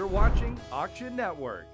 watching Auction Network.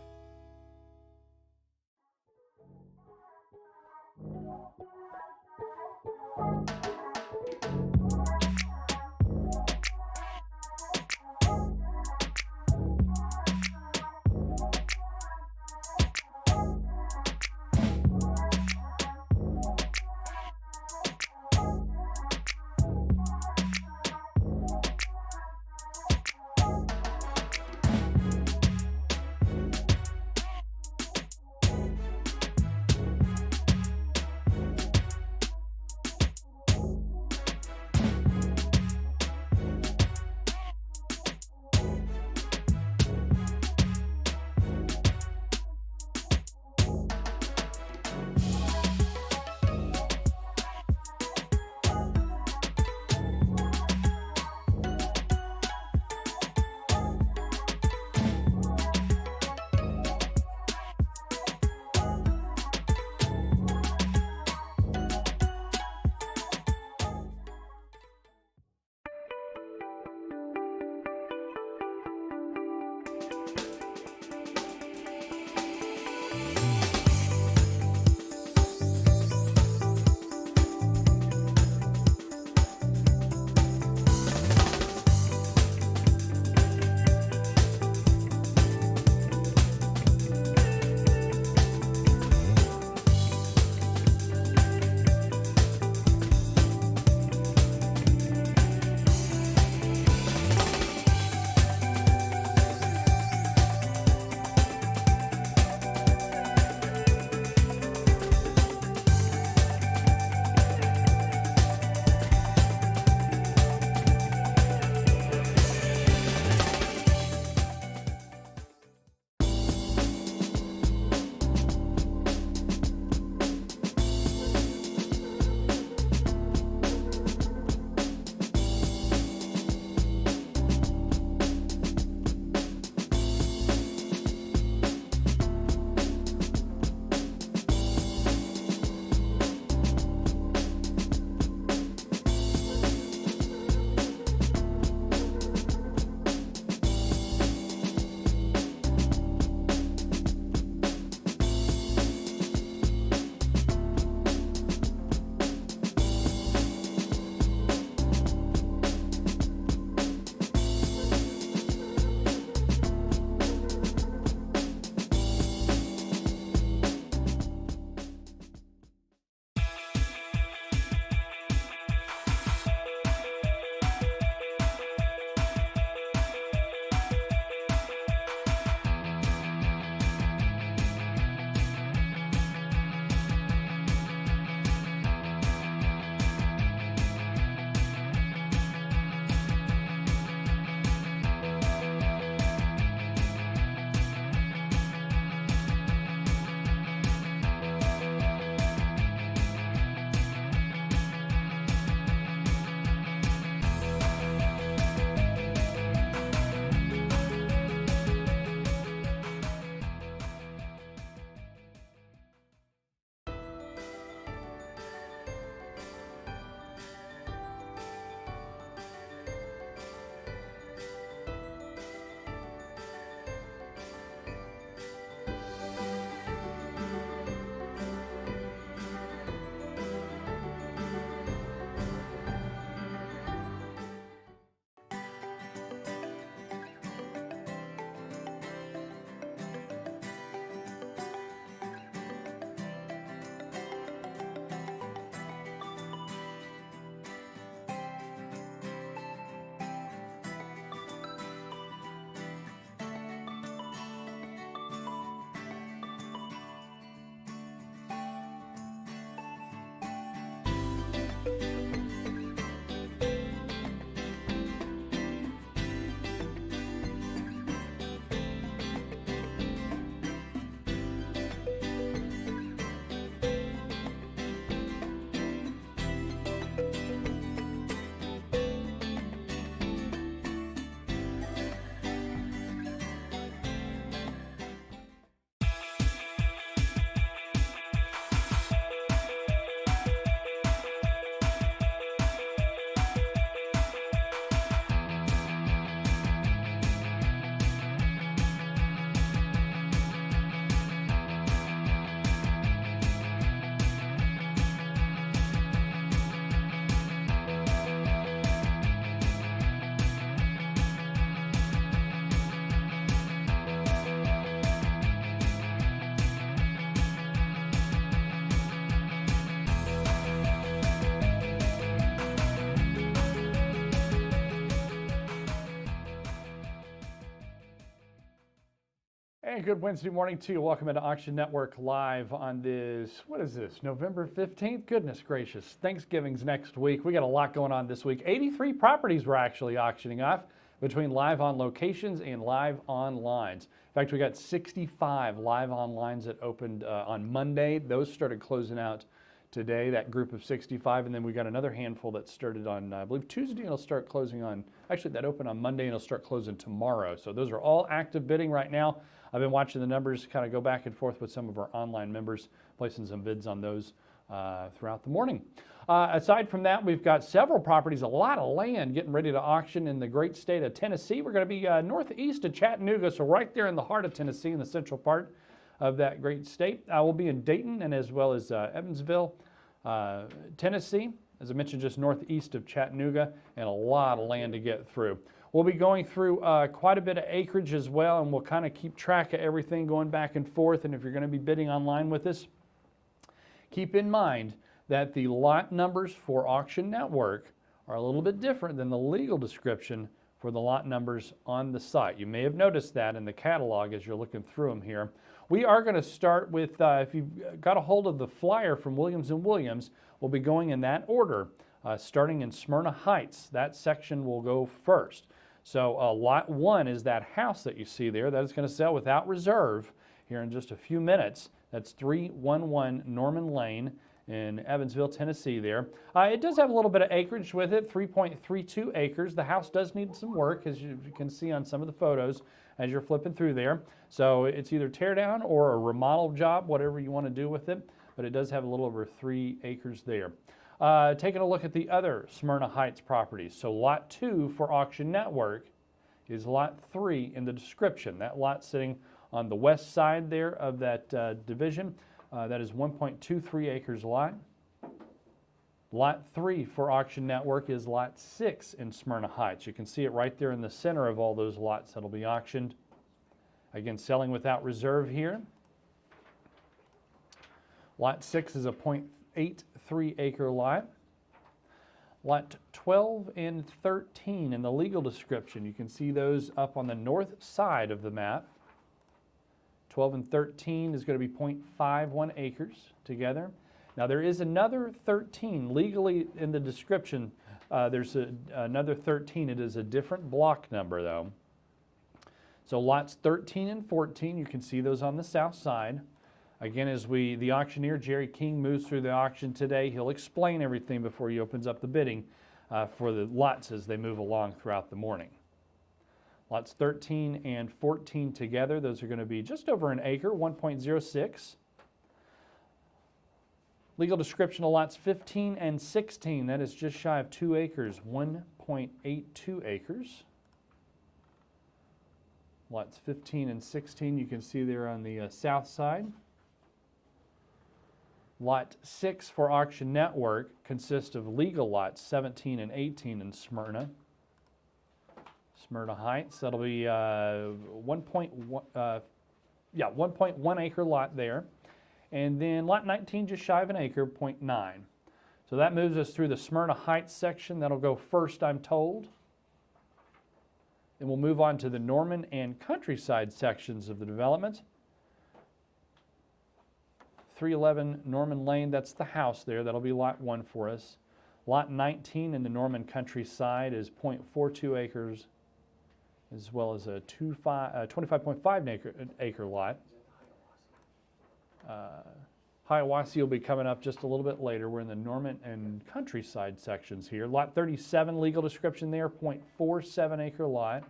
And good Wednesday morning to you. Welcome into Auction Network Live on this, what is this, November 15th? Goodness gracious, Thanksgiving's next week. We got a lot going on this week. 83 properties we're actually auctioning off between live on locations and live on lines. In fact, we got 65 live on lines that opened on Monday. Those started closing out today, that group of 65, and then we got another handful that started on, I believe, Tuesday, and it'll start closing on, actually that opened on Monday and it'll start closing tomorrow. So those are all active bidding right now. I've been watching the numbers kind of go back and forth with some of our online members, placing some bids on those throughout the morning. Aside from that, we've got several properties, a lot of land getting ready to auction in the great state of Tennessee. We're going to be northeast of Chattanooga, so right there in the heart of Tennessee, in the central part of that great state. We'll be in Dayton and as well as Evansville, Tennessee, as I mentioned, just northeast of Chattanooga, and a lot of land to get through. We'll be going through quite a bit of acreage as well, and we'll kind of keep track of everything going back and forth. And if you're going to be bidding online with us, keep in mind that the lot numbers for Auction Network are a little bit different than the legal description for the lot numbers on the site. You may have noticed that in the catalog as you're looking through them here. We are going to start with, if you've got a hold of the flyer from Williams & Williams, we'll be going in that order, starting in Smyrna Heights. That section will go first. So lot 1 is that house that you see there. That is going to sell without reserve here in just a few minutes. That's 311 Norman Lane in Evansville, Tennessee there. It does have a little bit of acreage with it, 3.32 acres. The house does need some work, as you can see on some of the photos as you're flipping through there. So it's either tear down or a remodel job, whatever you want to do with it, but it does have a little over 3 acres there. Taking a look at the other Smyrna Heights properties. So lot 2 for Auction Network is lot 3 in the description. That lot sitting on the west side there of that division. That is 1.23 acres lot. Lot 3 for Auction Network is lot 6 in Smyrna Heights. You can see it right there in the center of all those lots that'll be auctioned. Again, selling without reserve here. Lot 6 is a 0.83 acre lot. Lot 12 and 13 in the legal description. You can see those up on the north side of the map. 12 and 13 is going to be 0.51 acres together. Now there is another 13 legally in the description. There's another 13. It is a different block number though. So lots 13 and 14, you can see those on the south side. Again, as the auctioneer, Jerry King, moves through the auction today, he'll explain everything before he opens up the bidding for the lots as they move along throughout the morning. Lots 13 and 14 together, those are going to be just over an acre, 1.06. Legal description of lots 15 and 16, that is just shy of 2 acres, 1.82 acres. Lots 15 and 16, you can see there on the south side. Lot 6 for Auction Network consists of legal lots 17 and 18 in Smyrna Heights. That'll be 1.1 acre lot there. And then lot 19 just shy of an acre, 0.9. So that moves us through the Smyrna Heights section. That'll go first, I'm told. Then we'll move on to the Norman and Countryside sections of the development. 311 Norman Lane, that's the house there. That'll be lot 1 for us. Lot 19 in the Norman Countryside is 0.42 acres, as well as a 25.5 acre lot. Hiawassee will be coming up just a little bit later. We're in the Norman and Countryside sections here. Lot 37, legal description there, 0.47 acre lot.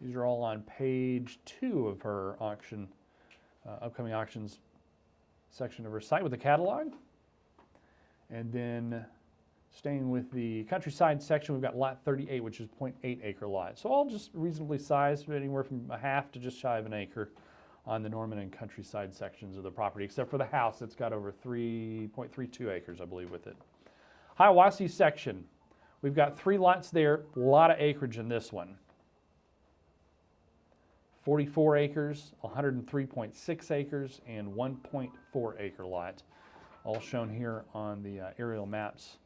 These are all on page 2 of her auction, upcoming auctions section of her site with the catalog. And then staying with the Countryside section, we've got lot 38, which is 0.8 acre lot. So all just reasonably sized, anywhere from a half to just shy of an acre on the Norman and Countryside sections of the property, except for the house that's got over 3.32 acres, I believe, with it. Hiawassee section, we've got 3 lots there, a lot of acreage in this one. 44 acres, 103.6 acres, and 1.4 acre lot, all shown here on the aerial maps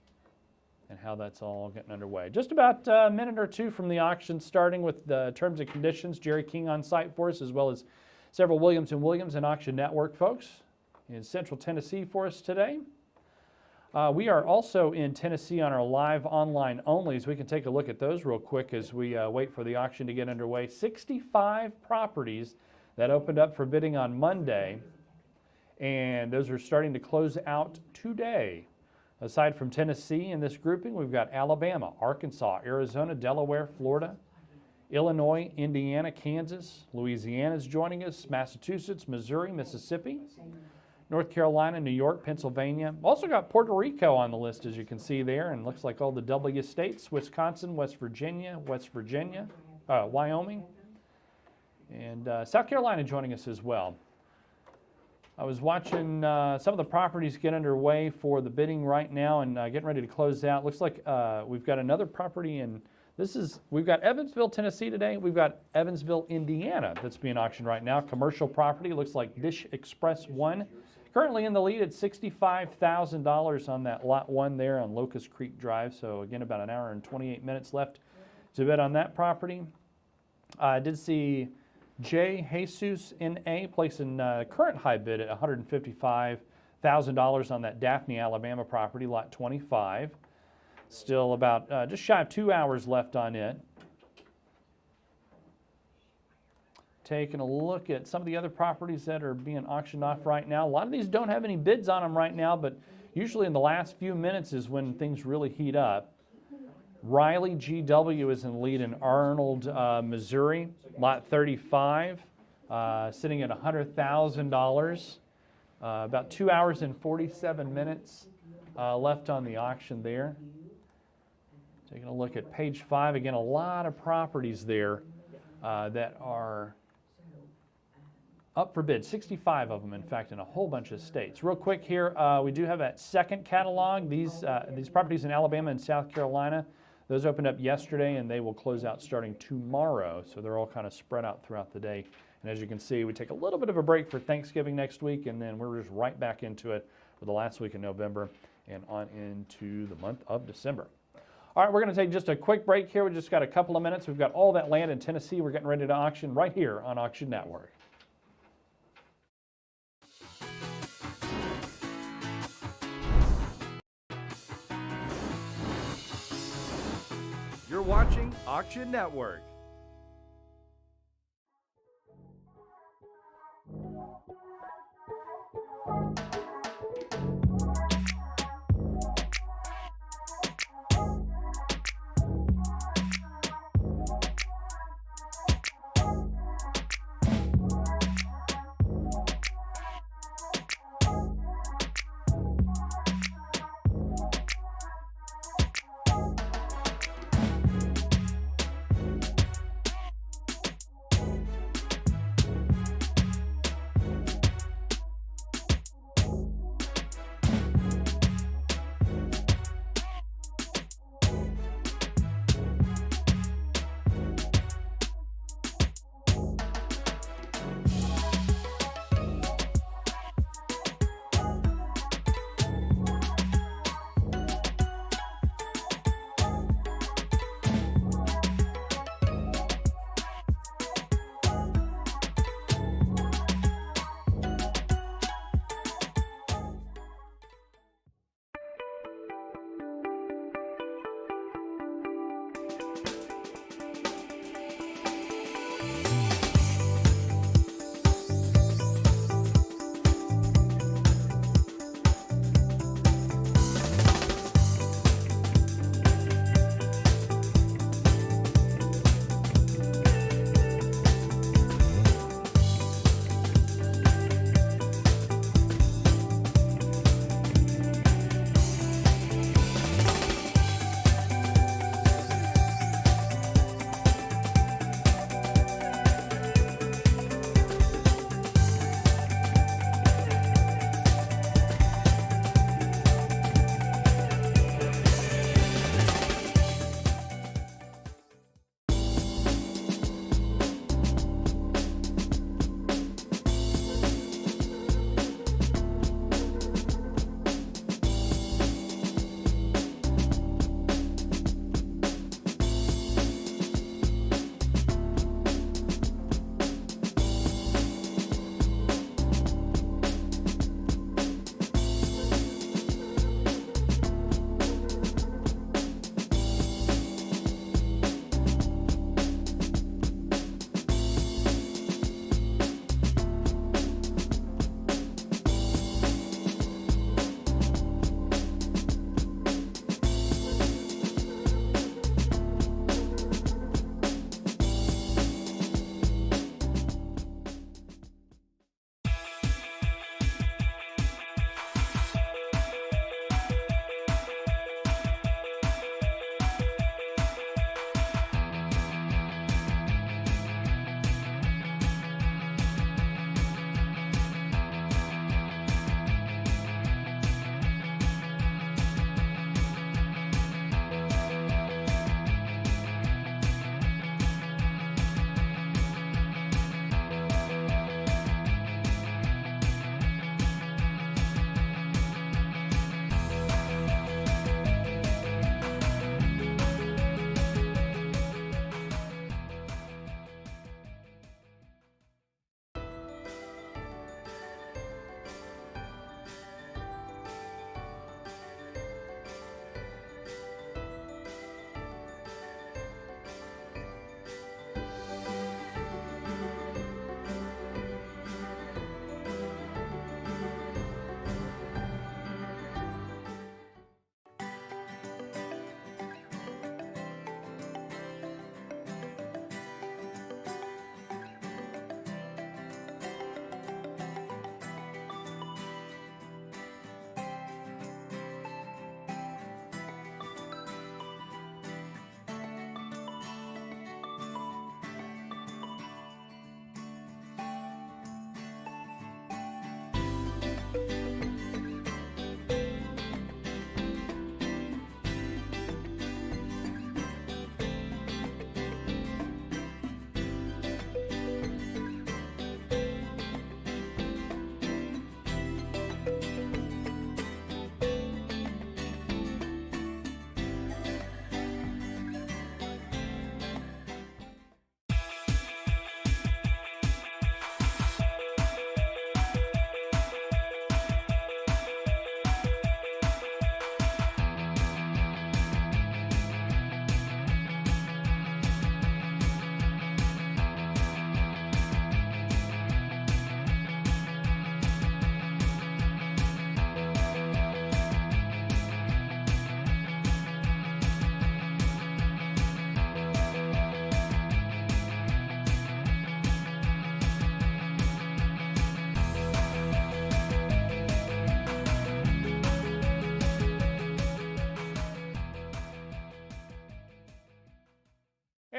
and how that's all getting underway. Just about a minute or two from the auction starting with the terms and conditions. Jerry King on site for us, as well as several Williams & Williams and Auction Network folks in Central Tennessee for us today. We are also in Tennessee on our live online onlys. We can take a look at those real quick as we wait for the auction to get underway. 65 properties that opened up for bidding on Monday, and those are starting to close out today. Aside from Tennessee in this grouping, we've got Alabama, Arkansas, Arizona, Delaware, Florida, Illinois, Indiana, Kansas, Louisiana's joining us, Massachusetts, Missouri, Mississippi, North Carolina, New York, Pennsylvania. Also got Puerto Rico on the list, as you can see there, and looks like all the W states: Wisconsin, West Virginia, Wyoming, and South Carolina joining us as well. I was watching some of the properties get underway for the bidding right now and getting ready to close out. Looks like we've got another property in, we've got Evansville, Tennessee today. We've got Evansville, Indiana that's being auctioned right now. Commercial property, looks like Dish Express 1. Currently in the lead at $65,000 on that lot 1 there on Locust Creek Drive. So again, about an hour and 28 minutes left to bid on that property. I did see J. Jesus N.A. placing current high bid at $155,000 on that Daphne, Alabama property, lot 25. Still about just shy of 2 hours left on it. Taking a look at some of the other properties that are being auctioned off right now. A lot of these don't have any bids on them right now, but usually in the last few minutes is when things really heat up. Riley GW is in the lead in Arnold, Missouri, lot 35, sitting at $100,000. About 2 hours and 47 minutes left on the auction there. Taking a look at page 5, again, a lot of properties there that are up for bid, 65 of them, in fact, in a whole bunch of states. Real quick here, we do have that second catalog. These properties in Alabama and South Carolina, those opened up yesterday, and they will close out starting tomorrow. So they're all kind of spread out throughout the day. And as you can see, we take a little bit of a break for Thanksgiving next week, and then we're just right back into it for the last week of November and on into the month of December. All right, we're going to take just a quick break here. We just got a couple of minutes. We've got all that land in Tennessee we're getting ready to auction right here on Auction Network. You're watching Auction Network.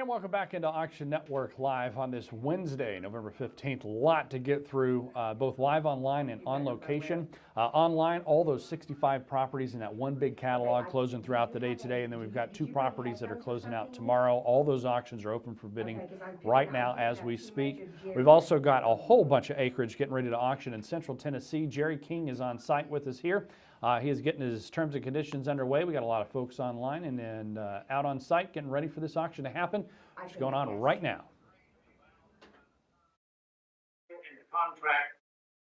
And welcome back into Auction Network Live on this Wednesday, November 15th. A lot to get through, both live online and on location. Online, all those 65 properties in that one big catalog closing throughout the day today. And then we've got 2 properties that are closing out tomorrow. All those auctions are open for bidding right now as we speak. We've also got a whole bunch of acreage getting ready to auction in Central Tennessee. Jerry King is on site with us here. He is getting his terms and conditions underway. We got a lot of folks online and out on site getting ready for this auction to happen. It's going on right now. In the contract,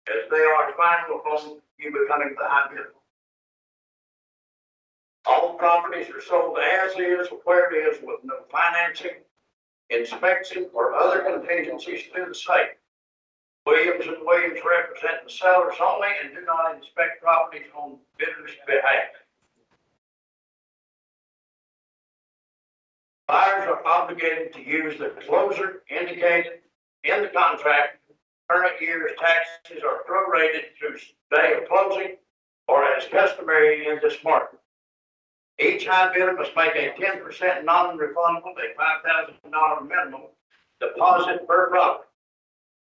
as they are final upon you becoming the high bidder. All properties are sold as is or where it is with no financing, inspection, or other contingencies to the state. Williams and Williams represent the sellers only and do not inspect properties on bidders' behalf. Buyers are obligated to use the closer indicated in the contract. Current year's taxes are prorated through day of closing or as customary in this market. Each high bidder must make a 10% non-refundable, a $5,000 minimum deposit per property.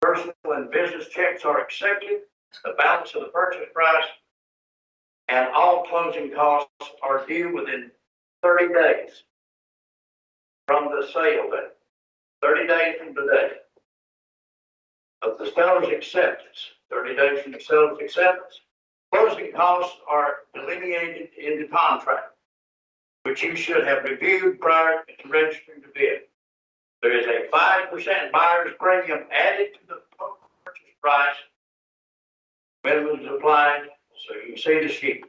Personal and business checks are accepted, the balance of the purchase price, and all closing costs are due within 30 days from the sale date. 30 days from today of the seller's acceptance. 30 days from the seller's acceptance. Closing costs are delineated in the contract, which you should have reviewed prior to registering to bid. There is a 5% buyer's premium added to the purchase price. Minimum is applied, so you can see the sheet.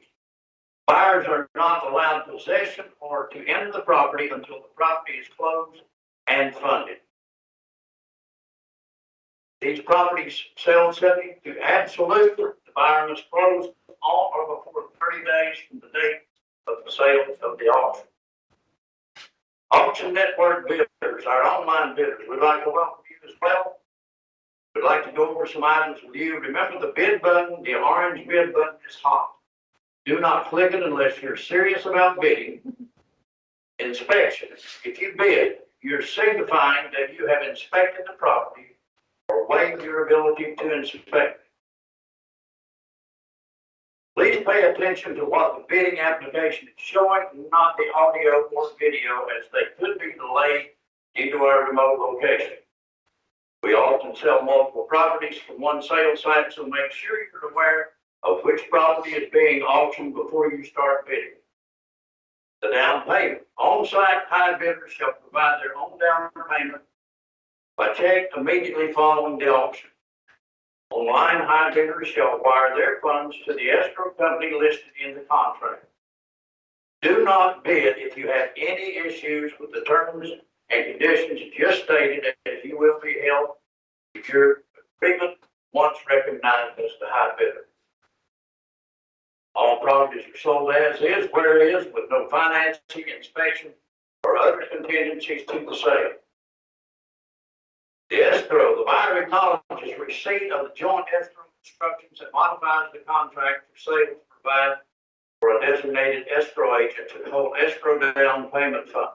Buyers are not allowed possession or to enter the property until the property is closed and funded. These properties sell subject to absolute. The buyer must close on or before 30 days from the date of the sale of the auction. Auction Network bidders, our online bidders, we'd like to welcome you as well. We'd like to go over some items with you. Remember the bid button, the orange bid button is hot. Do not click it unless you're serious about bidding. Inspection. If you bid, you're signifying that you have inspected the property or waived your ability to inspect. Please pay attention to what the bidding application is showing, not the audio or video, as they could be delayed due to our remote location. We often sell multiple properties from one sales site, so make sure you're aware of which property is being auctioned before you start bidding. The down payment. On-site high bidders shall provide their own down payment by check immediately following the auction. Online high bidders shall wire their funds to the escrow company listed in the contract. Do not bid if you have any issues with the terms and conditions just stated, as you will be held if your agreement once recognized as the high bidder. All properties are sold as is, where it is, with no financing, inspection, or other contingencies to the sale. The escrow, the buyer acknowledges receipt of the joint escrow instructions that modifies the contract for sale to provide for a designated escrow agent to hold escrow down payment funds.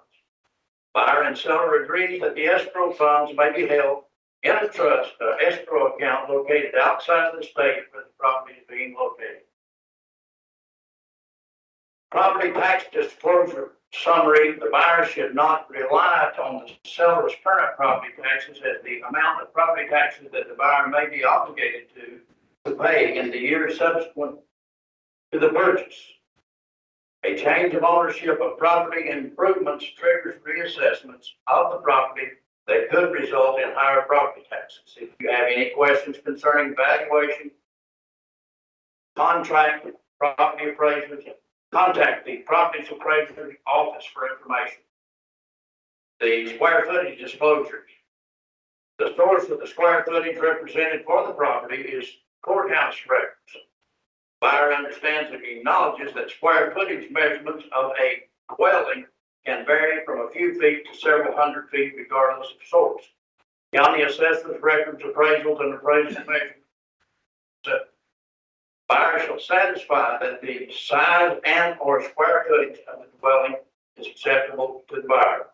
Buyer and seller agree that the escrow funds may be held in a trust or escrow account located outside of the state where the property is being located. Property tax disclosure summary. The buyer should not rely on the seller's current property taxes as the amount of property taxes that the buyer may be obligated to pay in the year subsequent to the purchase. A change of ownership of property improvements triggers reassessments of the property that could result in higher property taxes. If you have any questions concerning valuation, contract with property appraisers, contact the property appraiser office for information. The square footage disclosures. The source of the square footage represented for the property is courthouse records. Buyer understands and acknowledges that square footage measurements of a dwelling can vary from a few feet to several hundred feet regardless of source. County assessors records, appraisals, and appraisal measurements. Buyer shall satisfy that the size and or square footage of the dwelling is acceptable to the buyer.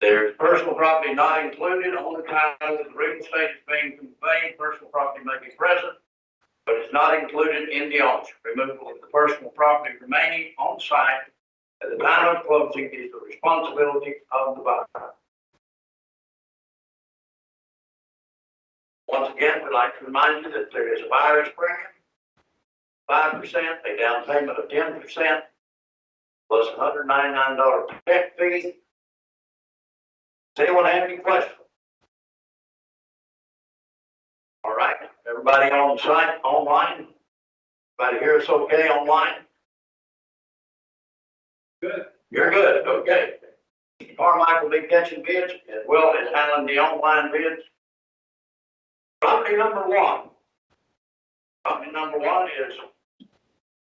There's personal property not included on the title that the real estate is being conveyed. Personal property may be present, but it's not included in the ownership. Removal of the personal property remaining on site at the time of closing is the responsibility of the buyer. Once again, we'd like to remind you that there is a buyer's premium, 5%, a down payment of 10%, plus a $199 protect fee. Does anyone have any questions? All right, everybody on the site, online? Everybody hear us okay online? Good. You're good, okay. Carmichael will be catching bids as well as handling the online bids. Property number one. Property number one is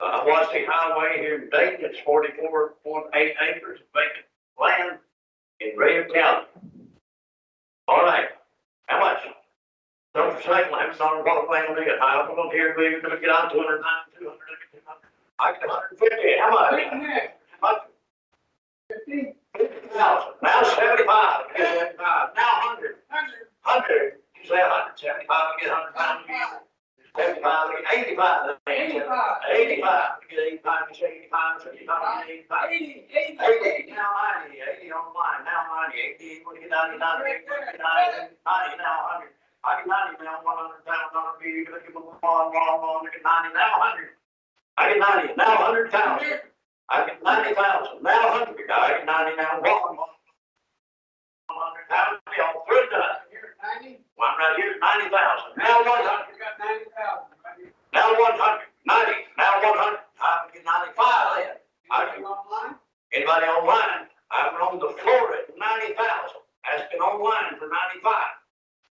Wassee Highway here in Dayton. It's 44.8 acres of vacant land in Graham County. All right, how much? Don't forsake $11 what land on it. I'm going to hear we're going to get on 209, 200, 200. I get 150. How much? How much? 50. 50,000. Now 75. Get 75. Now 100. 100. You say 175. Get 100 pounds. 75. Get 85. 85. 85. Get 85. Get 85. 75. Get 85. 80. Now 90. 80 on the line. Now 90. 80. When you get 90, 90, 90, 90. Now 100. I get 90 now. 100 pounds. 100 B. You're going to give them one. I get 90 now. 100. I get 90 now. 100,000. I get 90,000 now. 100. I get 90 now. 100,000. Y'all through done. Here, 90. One right here, 90,000. Now 100. You got 90,000 right here. Now 100. 90. Now 100. I get 95 then. Anything online? Anybody online? I'm on the floor at 90,000. Asking online for 95.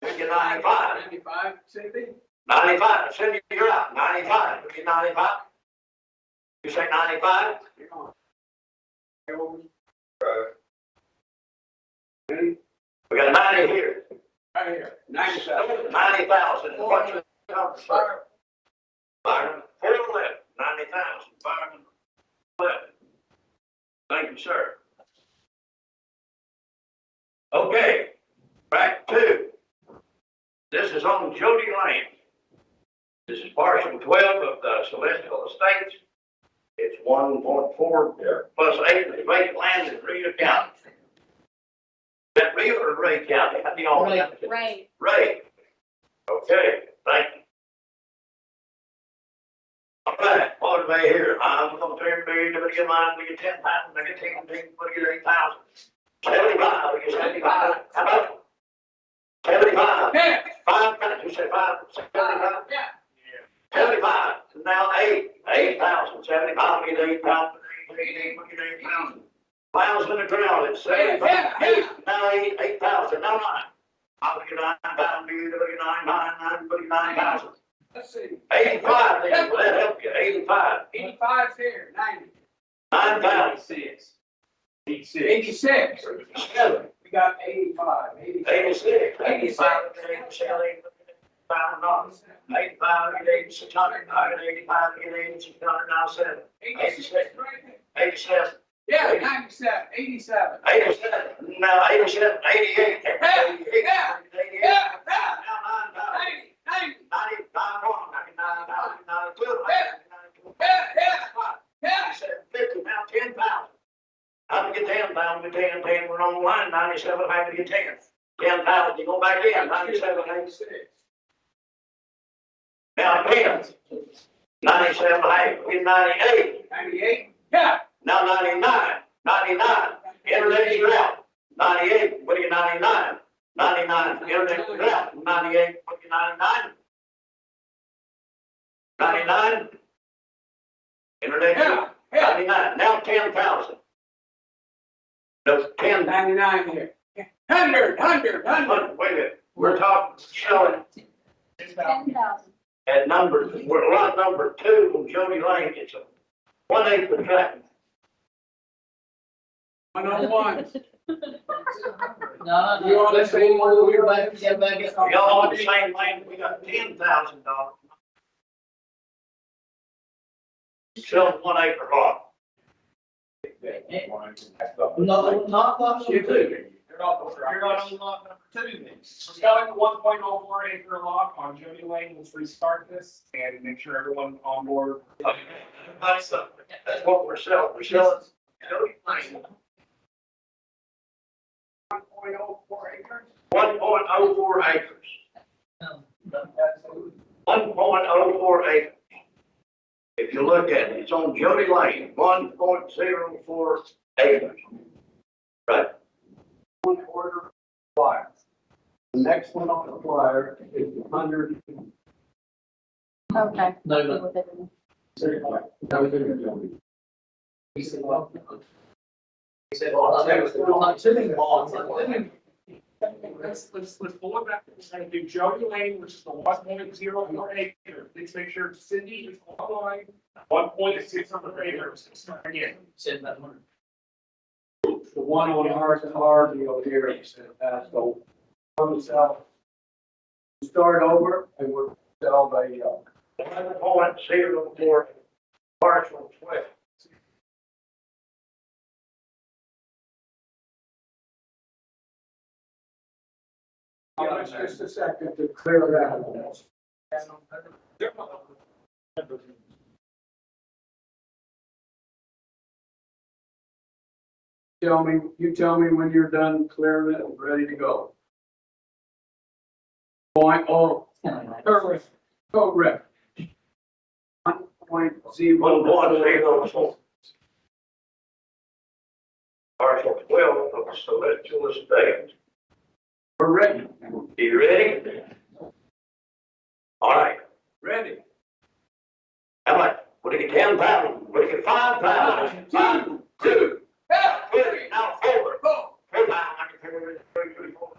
We get 95. 95, Cindy? 95. Cindy, you're out. 95. We get 95. You say 95? You're on. Go We got 90 here. right here, 90,000. 90,000. What's your number, sir? Fireman, 411. 90,000. Fireman, 11. Thank you, sir. Okay, back to, this is on Jody Lane. This is parcel 12 of the Celestial Estates. It's 1.4 plus acres of vacant land in Rio County. Is that Rio or Ray County? How do y'all? Right. Ray. Okay, thank you. All right, what do they here? I'm going to turn me to get mine, we get 10,000, we get 10, we get 8,000. 75, we get 75. How about 75? Yeah. 5, you say 5, 75? Yeah. 75, now 8,000, 75, we get 8,000, we get 8,000. Miles in the ground, it's 75, 8, now 8,000, now 9. I'll get 9,000, you get 9,000. Let's see. 85, then, will that help you? 85. 85's here, 90. 9,000. 86. 7. We got 85, 86. 86. 85, 8,600. I got 85, I get 8,600, now 7. 86 right there. 87. Yeah, 97, 87. 87, now 87, 88. Yeah. 88. Yeah. 88. Yeah. Now 9,000. 90, 90. 90, 91, I get 90,000, 92, I get 92. Yeah. 50, now 10,000. How to get 10,000, we get 10, we're on the line, 97, how to get 10? 10,000, you go back in, 97, 86. Now 10, 97, hey, we get 98. 98? Yeah. Now 99, internet out. 98, what do you 99? 99, internet out. 98, what do you 99? 99, internet out. Yeah. 99, now 10,000. No, 10, 99 here. 100. wait a minute, we're talking, showing 10,000. at number, we're lot number 2 from Jody Lane, it's a 1 acre tract. 101. No, You want to say one over here? Y'all on the same lane, we got $10,000. Selling 1 acre lot. No, not possible. You do. You're on lot number 2 then. So selling the 1.04 acre lot on Jody Lane, let's restart this and make sure everyone's on board. That's what we're selling. We're selling Jody Lane, 1.04 acres. 1.04 acres. 1.04 acres. If you look at it, it's on Jody Lane, 1.04 acres. Right? 1/4 flyer. The next one on the flyer is 100. Okay. No. That was in the. He said, well. He said, well, I'm not sitting long. Let's pull it back. We're gonna do Jody Lane, which is the 1.04 acre. Please make sure Cindy is online. 1.6 acres. Again. Said that one. The one on our deal here, he said, that's the, from the south. Start over and we're sell the, 1.04 parcel 12. just a second to clear that out. You tell me when you're done clearing it and ready to go. Correct. 1.04. 1.04. Parcel 12 of the Celestial Estate. We're ready. You ready? All right. Ready. How much? Would it get 10,000? Would it get 5,000? 5, 2, 3, now 4. 4,000. 34.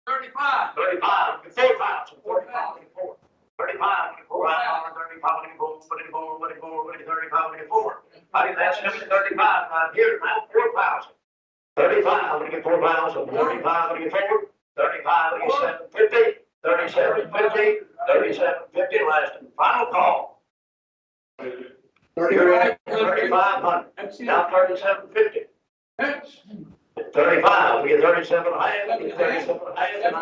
35. 35, 4,000, 45, 35, 34. I think that's 35 right here, now 4,000. 35, we get 4,000, 35, we get 4, 35, we get 750, 3750, 3750, last and final call. 3,500, now 3750. 35, we get 37 and a half, we get 37 and a half, and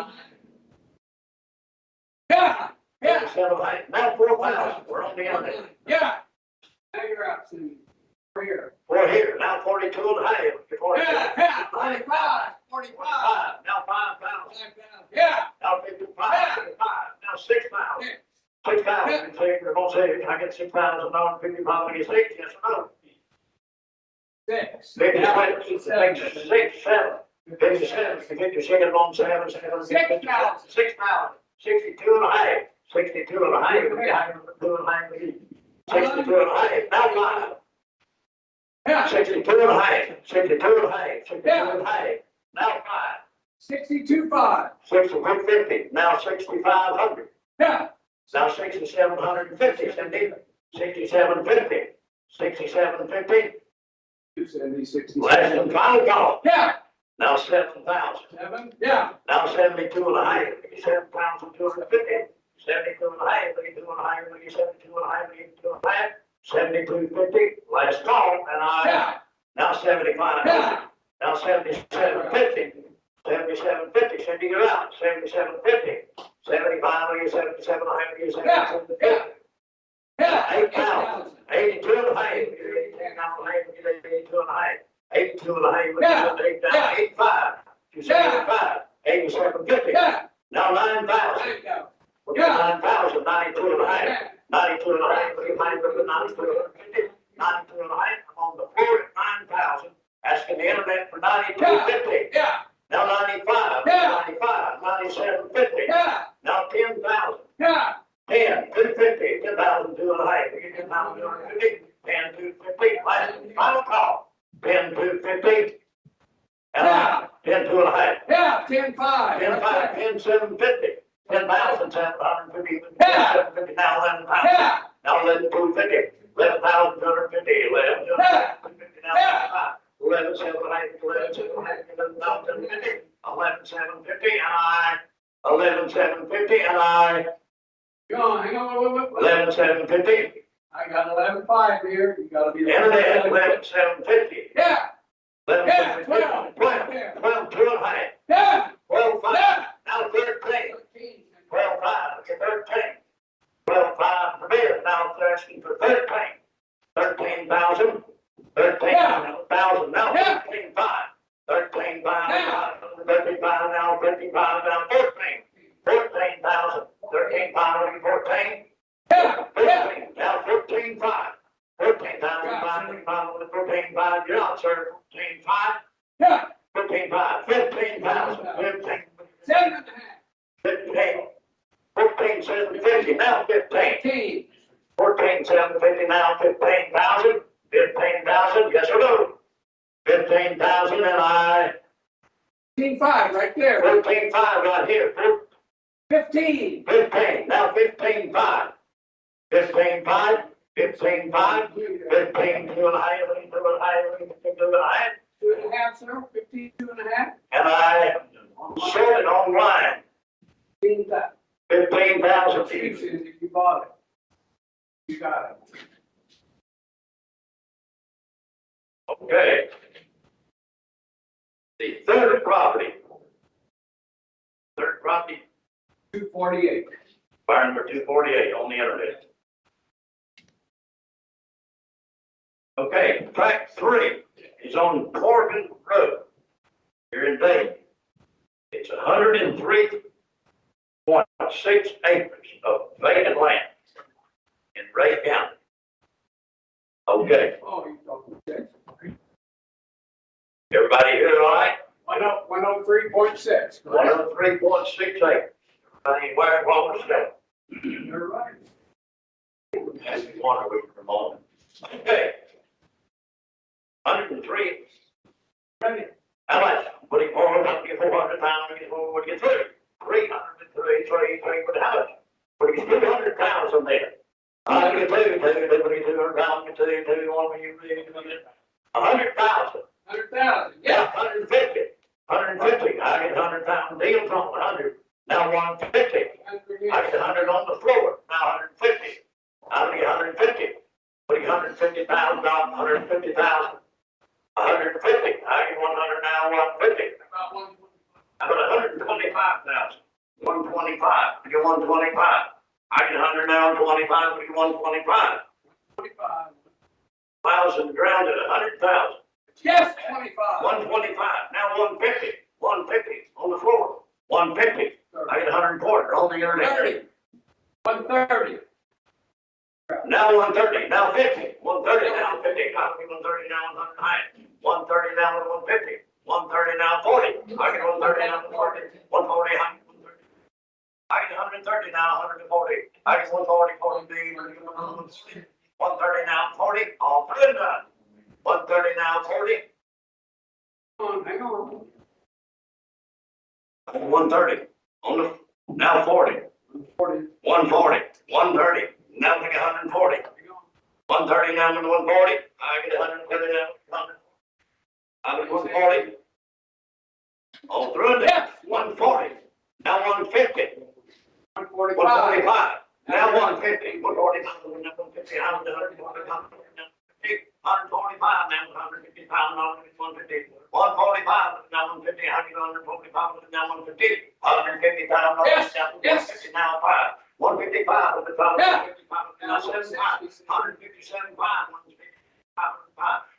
Yeah. 37 and a half, now 4,000, we're on the end there. Yeah. Now you're out, Cindy. We're here. We're here, now 42 and a half, 42. 45. 45, now 5,000, Yeah. now 55, 55, now 6,000. 6,000, you say, you're gonna say, can I get $6,000, 55, and you say, yes or no? 6. 56, 7, 57, you think you're singing on 7, 7, 6,000. 6,000, 62 and a half, 62 and a half, 62 and a half, 62 and a half, now 5. Yeah. 62 and a half, 62 and a half, 62 and a half, now 5. 62.5. 6,150, now 6,500, Yeah. now 6,750, Cindy, 6,750, 6,750, 270, last and final call, Yeah. now 7,000, 7. Yeah. now 72 and a half, 7,250, 72 and a half, 72 and a half, 72 and a half, 72 and a half, 7250, last call, and Yeah. now 75, Yeah. now 7750, 7750, Cindy, you're out, 7750, 75, 77 and a half, 7750. Yeah. 8,000, 82 and a half, 82 and a half, 82 and a half, Yeah. 85, 275, 8750, Yeah. now 9,000, There you go. we're at 9,000, 92 and a half, 92 and a half, 92 and a half, I'm on the floor at 9,000, asking the internet for 9250, Yeah. now 95, Yeah. 95, 9750, Yeah. now 10,000. Yeah. 10, 250, 10,000, and a half, 10,250, 10, 250, last and final call, 10, 250, and 10, 2 and a half, Yeah. 10.5. 10, 5, 10, 750, 10,750, Yeah. 750, now 11,000, Yeah. now 11,250, 11,250, 11,250, now Yeah. 11, 7 and a half, 11, 7 and a half, 11,750, 11,750, and I, 11,750, and I, John, hang on, wait. 11,750, I got 11.5 here. You gotta be. internet, 11,750. Yeah. 11, 12. 12, 2 and a half. Yeah. 12, 5. Yeah. Now 13. 12, 5, okay, 13. 12, 5 for bid. Now they're asking for 13. 13,000. 13,000. Now Yeah. 13, 5. 13, 5. 35 now, 55 now, 14. 14,000. 13, 5, 14. Yeah. 15, now 14, 5. 14,000, 14, 5, you're out, sir. 14, 5. Yeah. 15, 5. 15,000. 15. 7.5. 15. 14, 7, 50, now 15. 15. 14, 7, 50, now 15,000. 15,000, yes or no? 15,000, and I, 15.5 right there. 14, 5 right here. 15. 15, now 15, 5. 15, 5. 15, 5. 15, 2 and a half, 2 and a half, 2 and a half. 2.5, sir. 52.5. And I sold it online, 15,000. 15,000 Excuses if you bought it. You got it. Okay. The third property. Third property, 248. buying for 248 on the internet. Okay, tract 3 is on Corbin Road here in Dayton. It's 103.6 acres of vacant land in Ray County. Okay, Oh, you talking six. everybody here all right? 103.6. 103.6 acres. Everybody where what was that? You're right. That's one of them for a moment. Okay. 103. How much? What do you want? I'll get 400 pounds, get 4, what do you get 303, but how much? What do you get 200,000 there? I'll get 200 pounds, get 2, 1, you 100,000. 100,000. Yeah, 150. 150. I get 100,000 deals on 100. Now 150. I get 100 on the floor. Now 150. I'll get 150. What do you 150,000 dollars? 150,000. 150. I get 100 now. 150. About 125. I got 125,000. 125. I get 125. I get 100 now. 25. I get 125. 1,000 ground at 100,000. Yes, 25. 125. Now 150. 150 on the floor. 150. I get 140 on the internet. 130. Now 130. Now 50. 130 now 50. I get 130 now 109. 130 now 150. 130 now 40. I get 130 now 40. 140. I get 130 now 140. I get 140. 40. 130 now 40. All good done. 130 now 40. Hang on. 130 on the now 40. 40. 140. 130. Now we get 140. 130 now to 140. I get 130 now. 100. I get 140. All through there. 140. Now 150. 145. 145. Now 150. 145. 150. 145 now 150 pounds now 150. 145 now 150. I get 145 now 150. 150 pounds now. Yes, yes. 150 now 5. 155 at the top. Yeah. 157 5.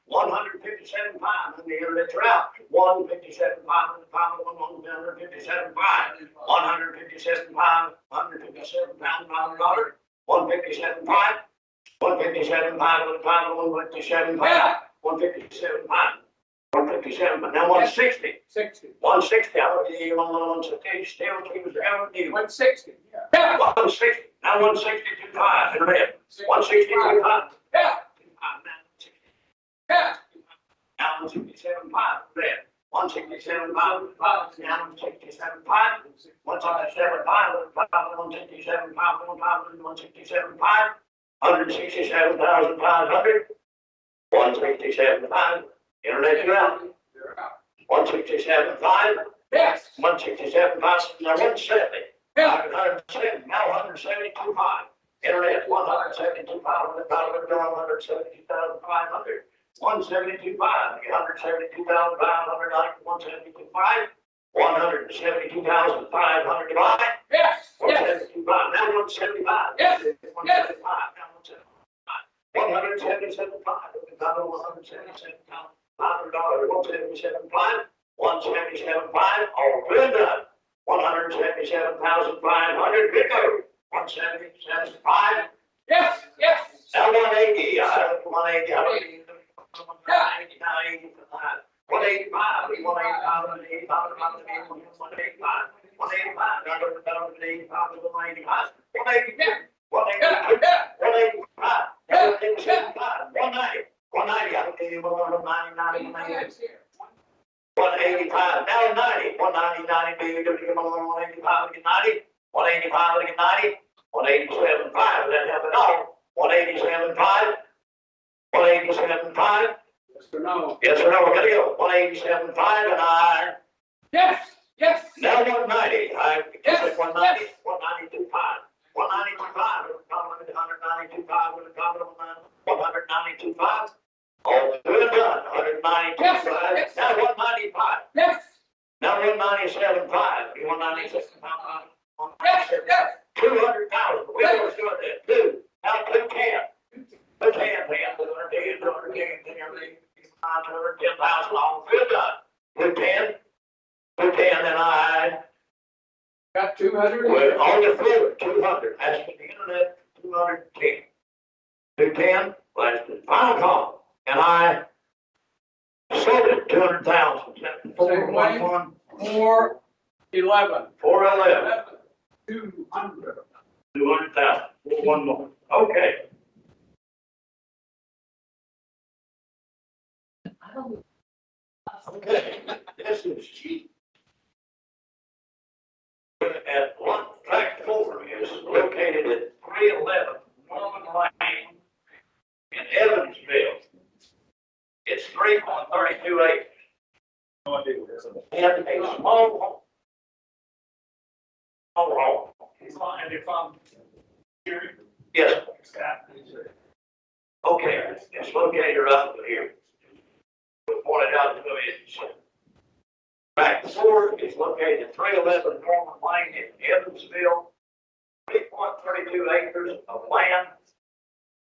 157 5 in the internet route. 157 5 at the top of 157 5. 157 5. 157 pounds $1. 157 5. 157 5 at the top of 157 5. Yeah. 157 5. 157, but now 160. 60. 160, I would give you 160, still keeps ever new. 160. Yeah. 160, now 162 5 in red. 162 5. Yeah. Yeah. Now 167 5 in red. 167 5, now 167 5. 167 5, 167 5, 167 5. 167,500. 167 5. Internet you're out. 167 5. Yes. 167 5. Now 170. Yeah. 170. Now 172 5. Internet 172 500. 172,500. 172,500, 172,500, 172,500 divide. Yes, One yes, seventy-five, now 175. Yes, 175, now 175. 177.5, $177,500, 177.5, 177.5, all good done. 177,500, good go. 177.5. yes, yes. Now 180, 180, 185, 185, now 90, 190, 90, do you give me 185, get 90, 185, get 90, 187.5, that help at all, 187.5, 187.5, Yes or no? yes or no, we're gonna go, 187.5, and I, Yes, yes. now 190, I, Yes, 190, 192.5, 192.5, with a comment of 192.5, with a comment of 192.5, all good done, 192.5, Yes, yes. now 195. Yes, Now 197.5, you 197.5, yes, yes. 200,000, we always do it at 2, now 210. 210, 210,000, all good done. 210, 210, and I, Got 200? we're on the floor, 200, that's the internet, 210. 210, that's the final call, and I sold it, 200,000, Same way? 411, 411. 411. 200. 200,000, one more, okay. Okay, this is cheap. At one, track 4 is located at 311 Norman Lane in Evansville. It's 3.32 acres. And a small home. Small home. And if I'm here, Yes, staff. okay, it's located right here. We pointed out to it. Track 4 is located at 311 Norman Lane in Evansville. 3.32 acres of land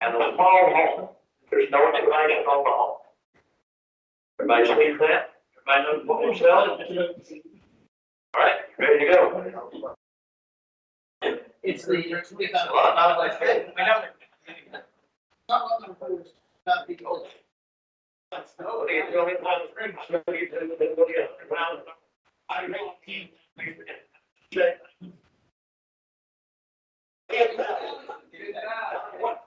and a small home. There's no information on the home. Everybody sees that? Everybody knows what we're selling? All right, ready to go? It's the, Well, I'm not saying- What do you tell me about the spring? What do you do? What do you around? I really keep. Check. What?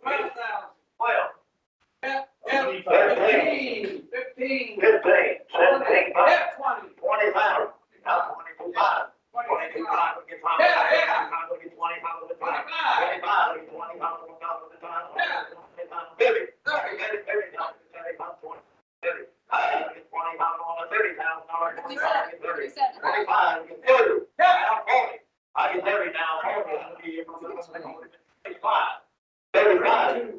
12, 15. 15, 17, 20,000. Now 22,500. 22,500, we get 5. Yeah, yeah. 25, we get 25, we get 5. 25, we get 25, we get 5. 30, 30, 30, 20, 30. I get 25 on the $30,000. 25, get 30. 25, get 30. Now 40. I get 30 now, 40. I'll be able to get 35. 35.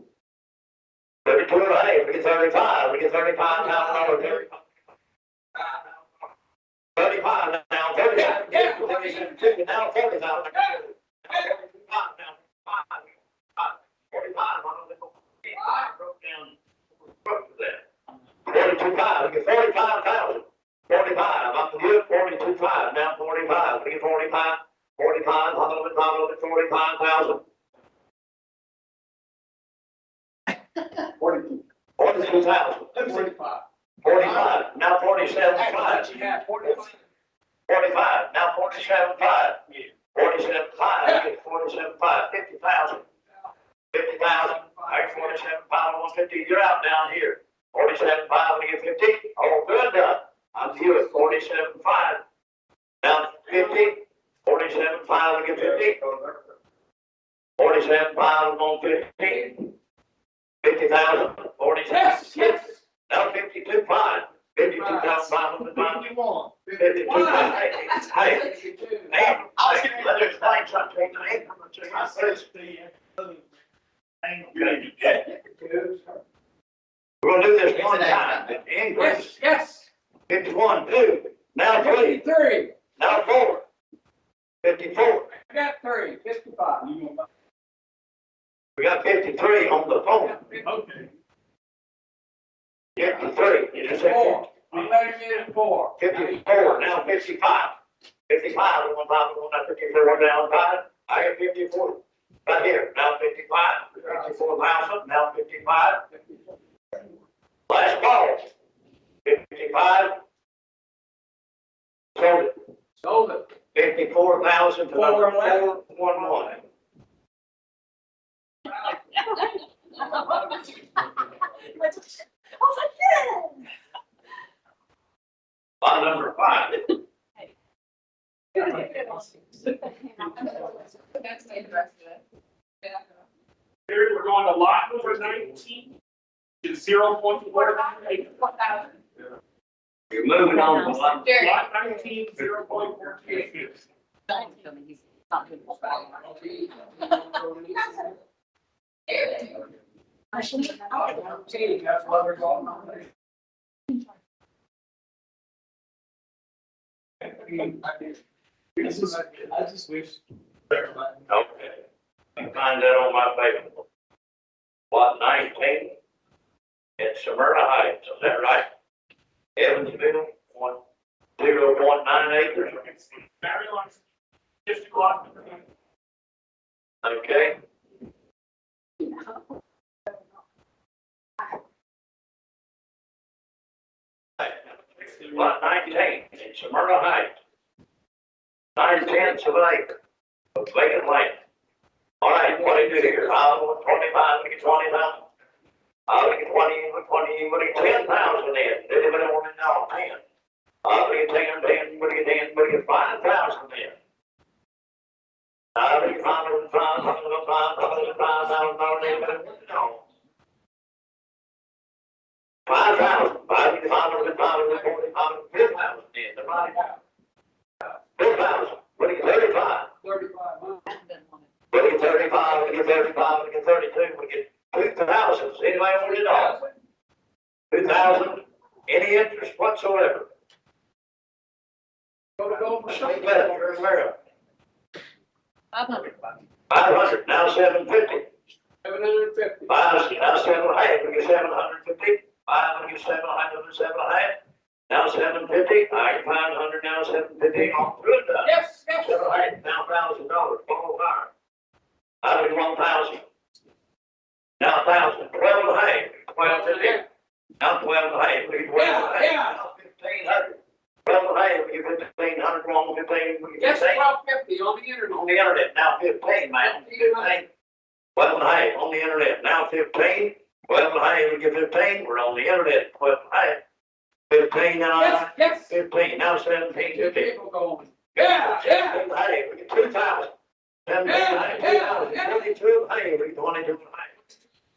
32, hey, we get 35, we get $35,000, 35. 35 now, 37, Yeah. 37, now 40,000. 45 now, 45, I broke down, broke that. 42.5, we get 45,000. 45, I'm good, 42.5, now 45, we get 45, 45, 45,000. 42,000. 45. 45, now 47.5. 45, now 47.5. 47.5, get 47.5, 50,000. 50,000, all right, 47.5, 150, you're out down here. 47.5, we get 50, all good, done. I'm here at 47.5. Now 50, 47.5, we get 50. 47.5, I'm on 50. 50,000, 47. Yes, yes. Now 52.5, 52,500. 51. 52,500. Hey, I was gonna let her explain something to me. I said, We're gonna do this one time. Increase, Yes, 51, 2, now 3, 53, now 4, 54. I got 3, 55. We got 53 on the phone. Okay. 53, you just said 4, I'm letting you in 4. 54, now 55. 55, one time, one now 54, down 5. I got 54. Right here, now 55, 54,000, now 55. Last call, 55. Sold it, Sold it. 54,000 to number 411. By number 5. That's the interesting. Here, we're going to lot number 19. Is 0.48. 4,000. You're moving on to lot. Jerry. Lot 19, 0.48. That's what we're going on. I just wish. Okay. You find that on my paper. Lot 19, in Smyrna Heights, is that right? Evansville, 0.9 acres. Very large. Just a lot. Okay. Lot 19, in Smyrna Heights. 9/10 of an acre of vacant land. All right, what do you do here? I'll with 25, we get 20,000. I'll get 20, with 20, we get 10,000 in. Anybody want to know? 10. I'll get 10, 10, we get 10, we get 5,000 in. I'll get 5,000, 5,000, 5,000, anybody want to know? 5,000, 5,000, 5,000, 10,000 in. Everybody? 4,000, what do you, 35? 35. We get 35, we get 35, we get 32, we get 2,000. Anybody want to know? 2,000, any interest whatsoever. Say that, you're aware of. 500. 500, now 750. 750. 5, now 7.5, we get 750. 5, we get 700, 7.5. Now 750, I get 500, now 750, on through it done. Yes, yes. 700, now $1,000, all higher. I get 1,000. Now 1,000, 12.5, 12.50. Now 12.5, we get 12.5. Yeah. Now 1,500. 12.5, we get 1,500, wrong 15, we get Yes, 15. 1250 on the internet. On the internet, now 15, man, 15. 12.5 on the internet, now 15. 12.5, we get 15, we're on the internet, 12.5. 15, now, Yes, yes. 15, now 17, 50. People going. Yeah, yeah. Hey, we get 2,000. 22, hey, we get 22 and a half.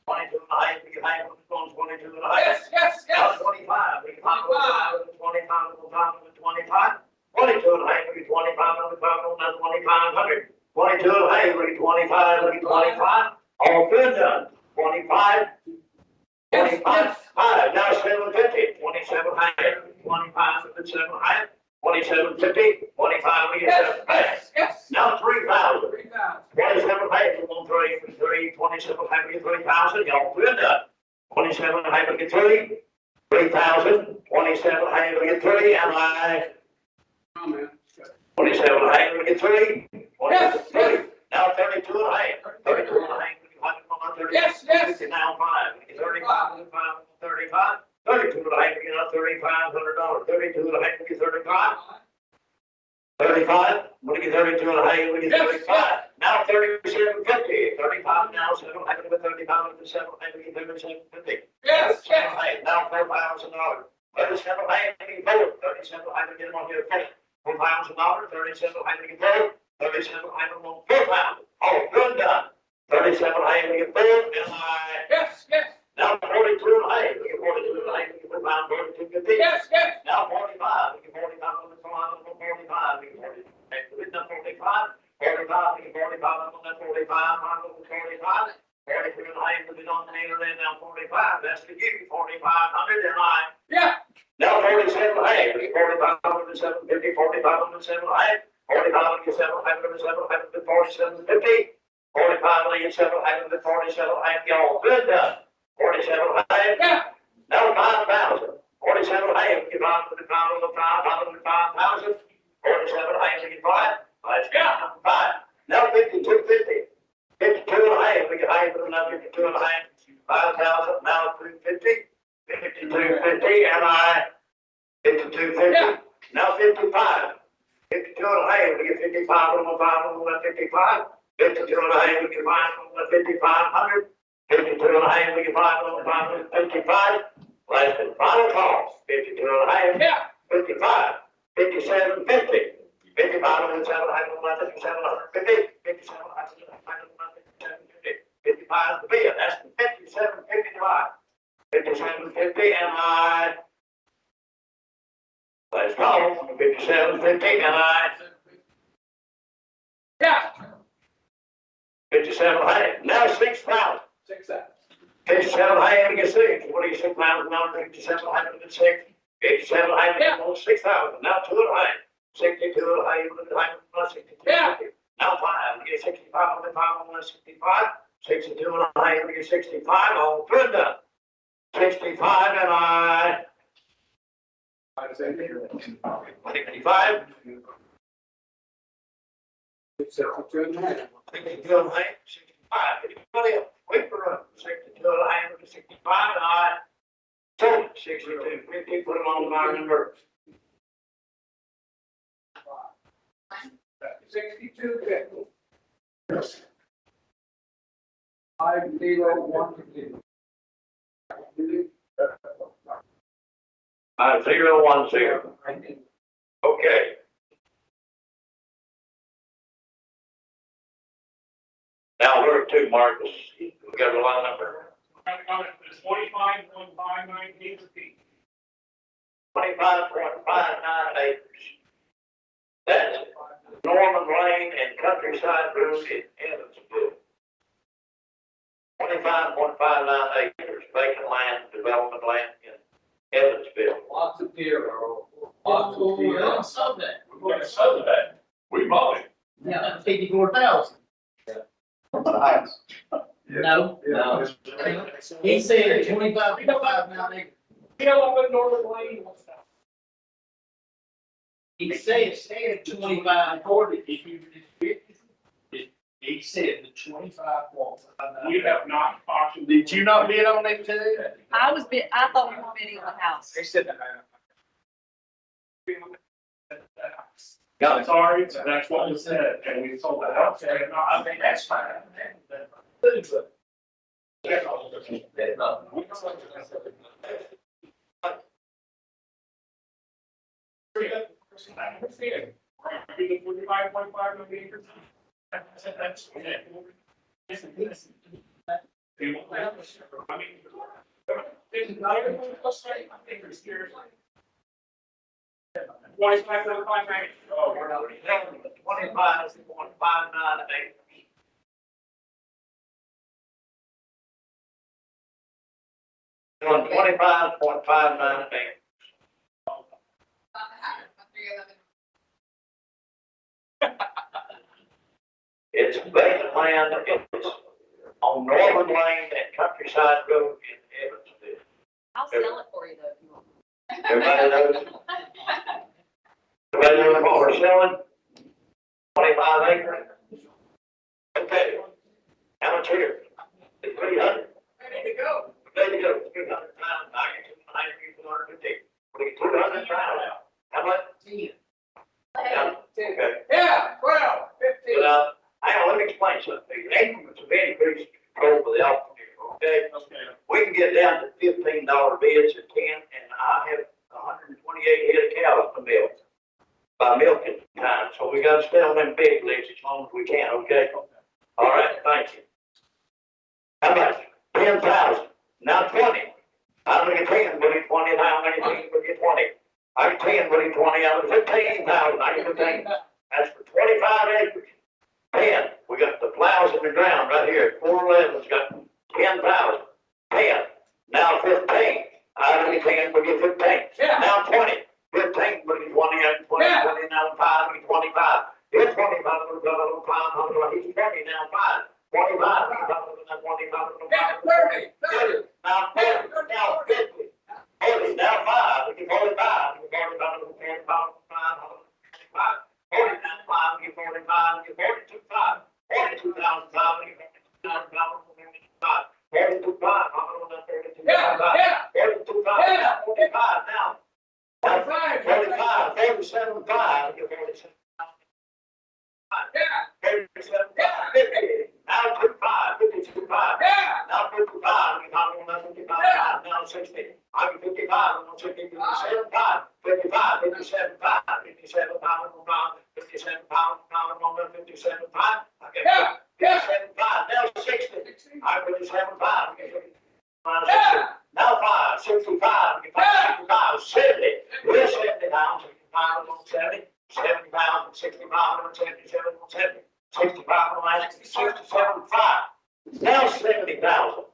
22 and a half, we get half, we're going 22 and a half. Yes, yes, Now yes. 25, we get 25, 25, 22 and a half, we get 25, 2,500. 22 and a half, we get 25, we get 25. All good done. 25. 25, now 750, 27 half, 25, 7 half, 2750, 25, we get Yes, 7 half. yes, yes. Now 3,000, 3,000. 27 half, we're on 3, 27 half, we get 3,000, y'all good done. 27 half, we get 3, 3,000, 27 half, we get 3, and I, Oh, man. 27 half, we get 3, 27, Yes, 3. Now 32 and a half, 32 and a half, we get 130. Yes, yes. Now 5, we get 35, 35, 32 and a half, we get up $3,500, 32 and a half, we get 35. 35, we get 32 and a half, we get Yes, 35. Now 3750, 35, now 7, I get 35, we get 7, I get 3750. Yes, yes. Now $4,000. 37 half, we get 4, 37 half, we get them on here, $4,000, 37 half, we get 4, 37 half, we get 4,000. Oh, good done. 37 half, we get 4, and I, Yes, yes. now 42 and a half, we get 42 and a half, we get 4250. Yes, yes. Now 45, we get 45, we get 45, we get 45, we get 45, 45, we get 45, on that 45, 45, 42 and a half, we get on the internet, now 45, that's for you, 45, $4,500 and I. Yeah. Now 47, hey, 45, 750, 45, 7, hey, 45, 700, 747, 50, 45, 700, 47, hey, y'all good done. 47, hey. Yeah. Now 5,000. 47, hey, we get 5,000. 47, hey, we get 5. Let's go. 5. Now 5250. 52 and a half, we get high for another 52 and a half. 5,000, now 250. 5250 and I. 5250. Yeah. Now 55. 52 and a half, we get 55 on 5 on 55. 52 and a half, we get 5 on 5,500. 52 and a half, we get 5 on 5 on 55. Last and final call. 52 and a half. Yeah. 55. 57, 50. 55 on 750. 57 on 55 to bid. That's the 5750 divide. 5750 and I. Let's call. 5750 and I. Yeah. 57 and a half. Now 6,000. 6,000. 57 and a half to get 6. What do you 6,000 now? 57 and a half to get 6. 57 and a half to get 6,000. Now 2 and a half. 62 and a half. 62. Yeah. Now 5. We get 65 on the 5 on 65. 62 and a half. We get 65. All good done. 65 and I. 65. 62 and a half. 62 and a half. 65. Anybody else? Wait for us. 62 and a half. 65 and I. 62. 50. Put them on my number. 6250. 5010. 5010. Okay. Now where to, Marcus? We got a line number. It's 25.59 feet. 25.59 acres. That's Norman Lane and Countryside Road in Evansville. 25.59 acres, vacant land, development land in Evansville. Lots of deer. Lots of deer. We're gonna sell that. We mow it. Yeah, 54,000. No, no. He said 25.59 acres. You know, I'm in Northern Lane, what's that? He said 25, 40. He said the 25.59. We have not auctioned. Did you not bid on it too? I thought we were bidding on the house. They said that. Got it. Sorry, that's what was said, and we sold the house, and I think that's fine. I understand. We're the 45.5 acres. That's okay. Listen. They won't let us, I mean, there's not even a site, I think there's seriously. 25.5 acres. Oh, we're not. 25.59 acres. On 25.59 acres. It's vacant land, it's on Northern Lane and Countryside Road in Evansville. I'll sell it for you though if you want. Everybody knows, everybody knows what we're selling? 25 acres? Okay. How much here? 300. Ready to go. Ready to go, 300,000, I get 250. We get 200,000. How much? 10. Yeah, okay. Yeah, 12, 15. But, hang on, let me explain something. The increments of increase control with the alternate, okay? We can get down to $15 bids at 10, and I have 128 head of cows to milk by milking time. So we got to stay on them big legs as long as we can, okay? All right, thank you. How much? 10,000. Now 20. I'm gonna get 10, we'll get 20, how many teams will get 20? I get 10, we'll get 20, out of 15,000, I get 15. That's for 25 acres. 10, we got the plows in the ground right here, 411's got 10,000. 10, now 15. Out of the 10, we get 15. Yeah. Now 20. 15, we get 20, and 20, Yeah. 20, now 5, we get 25. Here's 25, we've got a little time, he's 20, now 5. 25, we've got a little time, 25, Yeah, 30, 30. now 40, now 50. 40, now 5, we get 45, we get 45, we get 45, 45. 40, now 5, we get 45, we get 42, 5. 42,000, we get 42,000, 45. 42, 5, I'm going to 32, Yeah, 5. yeah. 42, 5, Yeah. 45, now. 45. 45, 47, 5, you 47. Yeah, 37, 5, 50, now 55, 52, 5. yeah. Now 55, you got on 55, 5, now 60. I'm 55, I'm 60, 57, 5, 55, 57, 5, 57, 5, 57, 5, I'm on 57, 5. Okay. Yeah, yeah. 57, 5, now 60. I'm 57, 5, Yeah. now 5, 65, 65, 70. We're 70 now, 65, I'm on 70. 70 pounds, 60 pounds, 77, 70, 60 pounds, 67, 5. Now 70,000.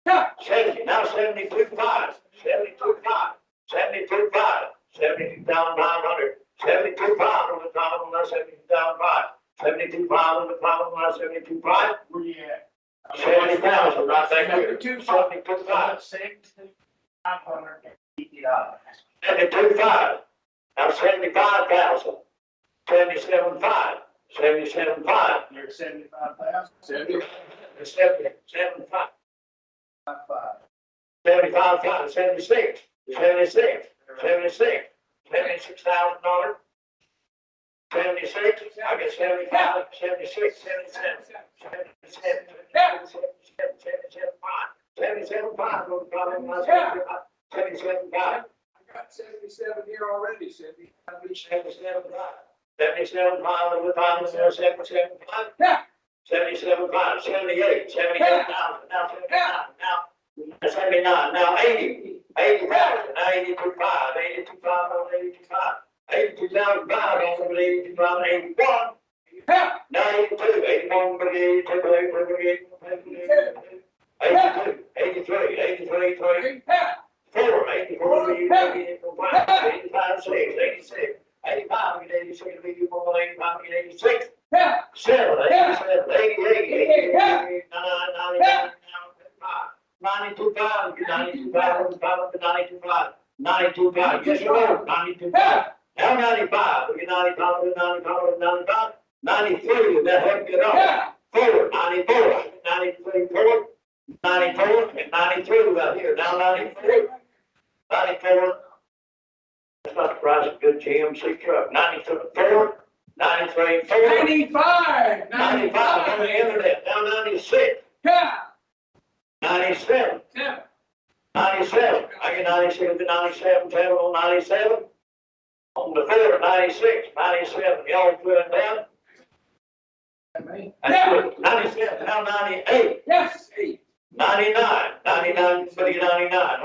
Yeah. 70, now 72, 5, 72, 5, 72, 5, 72,500, 72, 5 on the top of the 72,500, 72, 5 on the top of the 72, 5, Where you at? 70,000, right back here, 72, 5, 72, 5. Now 75,000, 77, 5, 77, 5, You're 75,000. 77, 5. 75, 5, 76, 76, 76, $76,000. 76, I get 75, 76, 77, 77, 77, 5, 77, 5, no problem, 77, 5. I got 77 here already, Cindy. 77, 5, 77, 5, over time, 77, 5. Yeah. 77, 5, 78, 78,000, now 79, now 79, now 80, 80,000, now 82, 5, 82, 5, over 82, 5, 82,000, 5, over 82, 5, 81, Yeah. now 82, 81, over 82, 82, 83, 83, 3, Yeah. 4, 84, 85, 6, 86, 85, 86, 84, 85, 86, Yeah. 7, 87, 88, 88, 99, 92, 5, 92, 5, 92, 5, 92, 5, yes, sir, 92, 5. Now 95, we get 95, 95, 95, 93, that helped get Yeah. up. 4, 94, 93, 4, 94, and 93 right here, now 94, 94. That's not the price of a good GMC truck. 94, 93, 4, 95. 95 on the internet, now 96, Yeah. 97, Yeah. 97, I get 96 to 97, 7 on 97. On the 4, 96, 97, y'all threw it down. That's good. 97, now 98, Yes. 99, 99, 99.